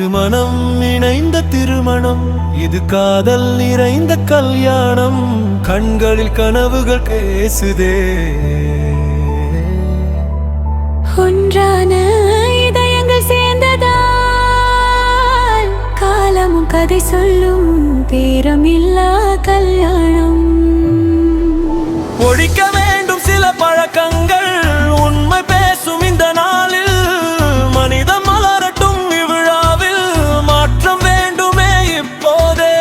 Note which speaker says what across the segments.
Speaker 1: இருமனம் இணைந்த திருமணம், இது காதல் நிறைந்த கல்யாணம். கண்களில் கனவுகள் பேசுதே.
Speaker 2: ஒன்றான இதயங்கள் சேர்ந்ததால் காலமும் கதை சொல்லும் பேரமில்லா கல்யாணம்.
Speaker 1: ஒழிக்க வேண்டும் சில பழக்கங்கள், உண்மை பேசும் இந்த நாளில். மனிதம் மலரட்டும் இவ்விழாவில், மாற்றம் வேண்டுமே இப்போதே.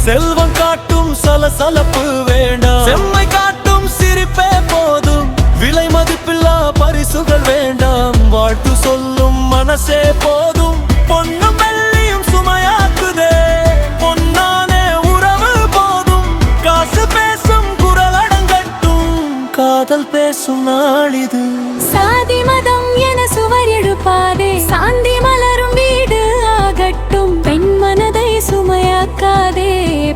Speaker 1: செல்வம் காட்டும் சலசலப்பு வேண்டாம், செம்மை காட்டும் சிரிப்பே போதும். விலை மதிப்பில்லா பரிசுகள் வேண்டாம், வாழ்த்து சொல்லும் மனசே போதும். பொன்னும் வெள்ளியும் சுமையாக்குதே, பொன்னானே உறவு போதும். காசு பேசும் குரல் அடங்கட்டும், காதல் பேசும் நாளிது.
Speaker 2: சாதி மதம் என சுவர் எழுப்பாதே, சாந்தி மலரும் வீடு ஆகட்டும். பெண் மனதை சுமையாக்காதே,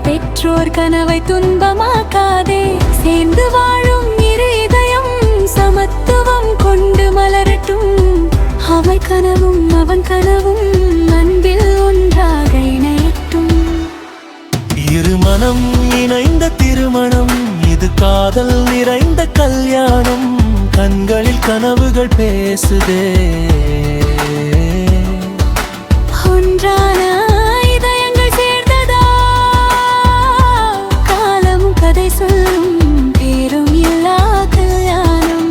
Speaker 2: பெற்றோர் கனவை துன்பமாக்காதே. சேர்ந்து வாழும் இரு இதயம் சமத்துவம் கொண்டு மலரட்டும். அவை கனவும் அவன் கனவும் அன்பில் ஒன்றாக இணையட்டும்.
Speaker 1: இருமனம் இணைந்த திருமணம், இது காதல் நிறைந்த கல்யாணம். கண்களில் கனவுகள் பேசுதே.
Speaker 2: ஒன்றான இதயங்கள் சேர்ந்ததா காலமும் கதை சொல்லும் பேரும் இல்லா கல்யாணம்.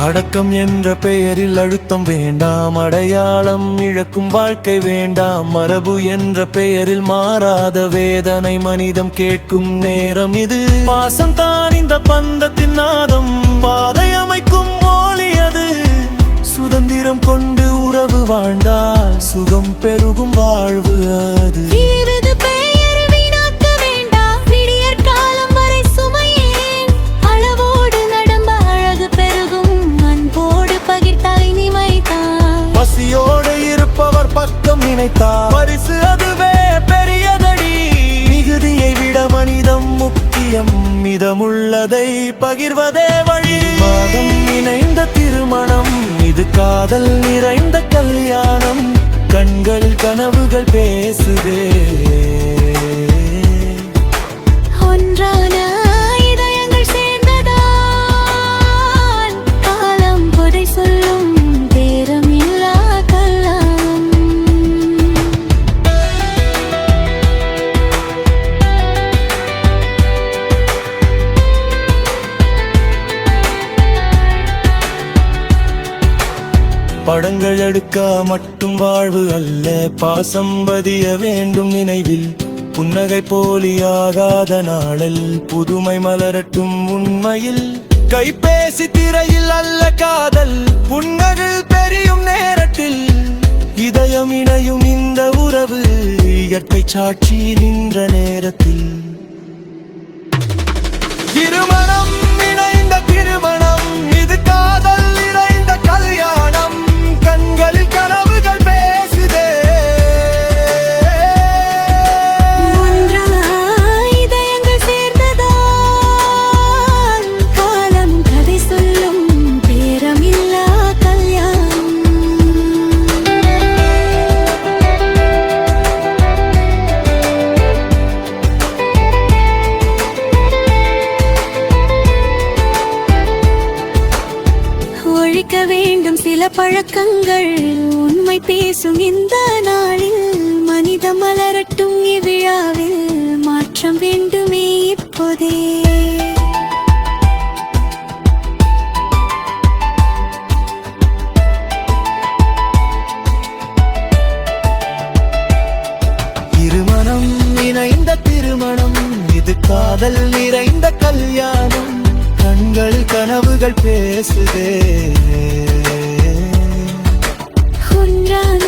Speaker 1: அடக்கம் என்ற பெயரில் அழுத்தம் வேண்டாம், அடையாளம் இழக்கும் வாழ்க்கை வேண்டாம். மரபு என்ற பெயரில் மாறாத வேதனை மனிதம் கேட்கும் நேரம் இது. பாசம் தான் இந்த பந்தத்தின் நாதம், பாதை அமைக்கும் மொழி அது. சுதந்திரம் கொண்டு உறவு வாழ்ந்தால் சுகம் பெருகும் வாழ்வு அது. பசியோடு இருப்பவர் பக்கம் நினைத்தார் பரிசு அதுவே பெரியதடி. மிகுதியை விட மனிதம் முக்கியம், மிதமுள்ளதை பகிர்வதே வழி. பாதம் இணைந்த திருமணம், இது காதல் நிறைந்த கல்யாணம். கண்கள் கனவுகள் பேசுதே.
Speaker 2: ஒன்றான இதயங்கள் சேர்ந்ததால் காலம் கொடை சொல்லும் பேரம் இல்லா கல்யாணம்.
Speaker 1: படங்கள் எடுக்க மட்டும் வாழ்வு அல்ல, பாசம் பதிய வேண்டும் நினைவில். புன்னகை போலியாகாத நாளில் புதுமை மலரட்டும் உண்மையில். கைபேசி திரையில் அல்ல காதல், புன்னகை பெரியும் நேரத்தில். இதயம் இணையும் இந்த உறவு, இயற்கை சாட்சி நின்ற நேரத்தில். இருமனம் இணைந்த திருமணம், இது காதல் நிறைந்த கல்யாணம். கண்களில் கனவுகள் பேசுதே.
Speaker 2: ஒன்றான இதயங்கள் சேர்ந்ததால் காலம் கதை சொல்லும் பேரம் இல்லா கல்யாணம். ஒழிக்க வேண்டும் சில பழக்கங்கள், உண்மை பேசும் இந்த நாளில். மனிதம் மலரட்டும் இவ்விழாவில், மாற்றம் வேண்டுமே இப்போதே.
Speaker 1: இருமனம் இணைந்த திருமணம், இது காதல் நிறைந்த கல்யாணம். கண்கள் கனவுகள் பேசுதே.
Speaker 2: ஒன்றான